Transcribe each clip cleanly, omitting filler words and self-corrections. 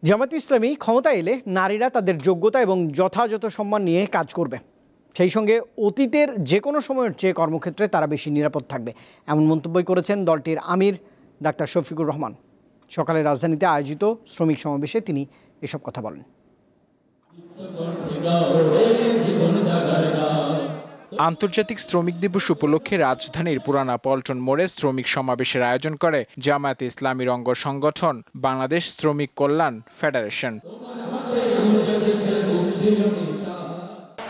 জামায়াতে ইসলামী ক্ষমতায় এলে নারীরা তাদের যোগ্যতা এবং যথাযথ সম্মান নিয়ে কাজ করবে। সেই সঙ্গে অতীতের যে কোনো সময়ের চেয়ে কর্মক্ষেত্রে তারা বেশি নিরাপদ থাকবে, এমন মন্তব্যই করেছেন দলটির আমির ডাক্তার শফিকুর রহমান। সকালে রাজধানীতে আয়োজিত শ্রমিক সমাবেশে তিনি এসব কথা বলেন। আন্তর্জাতিক শ্রমিক দিবস উপলক্ষে রাজধানীর পুরানা পল্টন মোড়ে শ্রমিক সমাবেশের আয়োজন করে জামায়াতে ইসলামীর অঙ্গ সংগঠন বাংলাদেশ শ্রমিক কল্যাণ ফেডারেশন।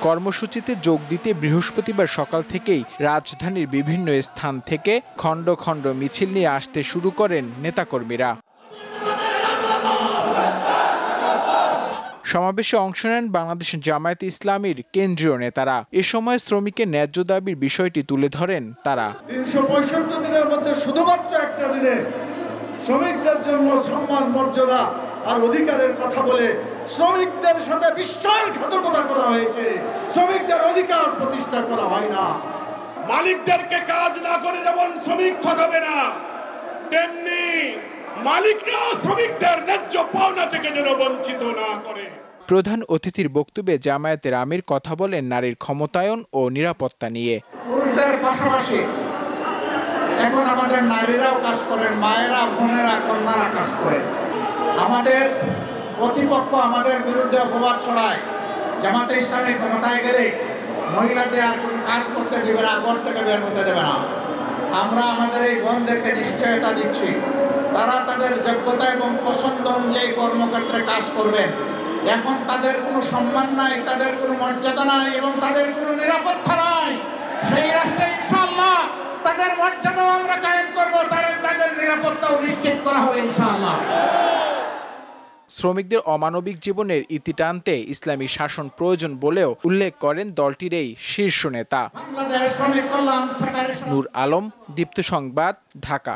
কর্মসূচিতে যোগ দিতে বৃহস্পতিবার সকাল থেকেই রাজধানীর বিভিন্ন স্থান থেকে খণ্ড খণ্ড মিছিল নিয়ে আসতে শুরু করেন নেতাকর্মীরা। সমাবেশে অংশ নেন বাংলাদেশ জামায়াতে ইসলামীর কেন্দ্রীয় নেতারা। এ সময় শ্রমিকের ন্যায্য দাবির বিষয়টি তুলে ধরেন তারা। ৩৬৫ দিনের মধ্যে শুধুমাত্র একটা দিনে শ্রমিকদের জন্য সম্মান, মর্যাদা আর অধিকারের কথা বলে শ্রমিকদের সাথে বিশ্বাসঘাতকতা করা হয়েছে। শ্রমিকদের অধিকার প্রতিষ্ঠা করা হয় না। মালিকদেরকে কাজ না করে যেমন শ্রমিক ঠকাবে না, তেমনি মালিকরা শ্রমিকদের ন্যায্য পাওনা থেকে যেন বঞ্চিত না করে। প্রধান অতিথির বক্তব্যে জামায়াতের আমির কথা বলেন নারীর ক্ষমতায়ন ও নিরাপত্তা নিয়ে। পুরুষদের পাশাপাশি এখন আমাদের নারীরাও কাজ করেন, মায়েরা, বোনেরা, কন্যারা কাজ করেন। আমাদের প্রতিপক্ষ আমাদের বিরুদ্ধে অপবাদ ছড়ায়, জামায়াতে ইসলামী ক্ষমতায় গেলে মহিলাদের আর কোনো কাজ করতে দেবে না, ঘর থেকে বের হতে দেবে না। আমরা আমাদের এই বোনদেরকে নিশ্চয়তা দিচ্ছি, তারা তাদের যোগ্যতা এবং পছন্দ অনুযায়ী কর্মক্ষেত্রে কাজ করবেন। এখন তাদের কোনো সম্মান নাই, তাদের কোনো মর্যাদা নাই এবং তাদের কোনো নিরাপত্তা নাই। সেই রাষ্ট্রে ইনশাআল্লাহ তাদের মর্যাদাও আমরা কায়েম করব, তাদের নিরাপত্তাও নিশ্চিত করা হবে ইনশাআল্লাহ। শ্রমিকদের অমানবিক জীবনের ইতি টানতে ইসলামী শাসন প্রয়োজন বলেও উল্লেখ করেন দলটির এই শীর্ষ নেতা। বাংলাদেশ শ্রমিক কল্যাণ ফেডারেশন। নূর আলম, দীপ্ত সংবাদ, ঢাকা।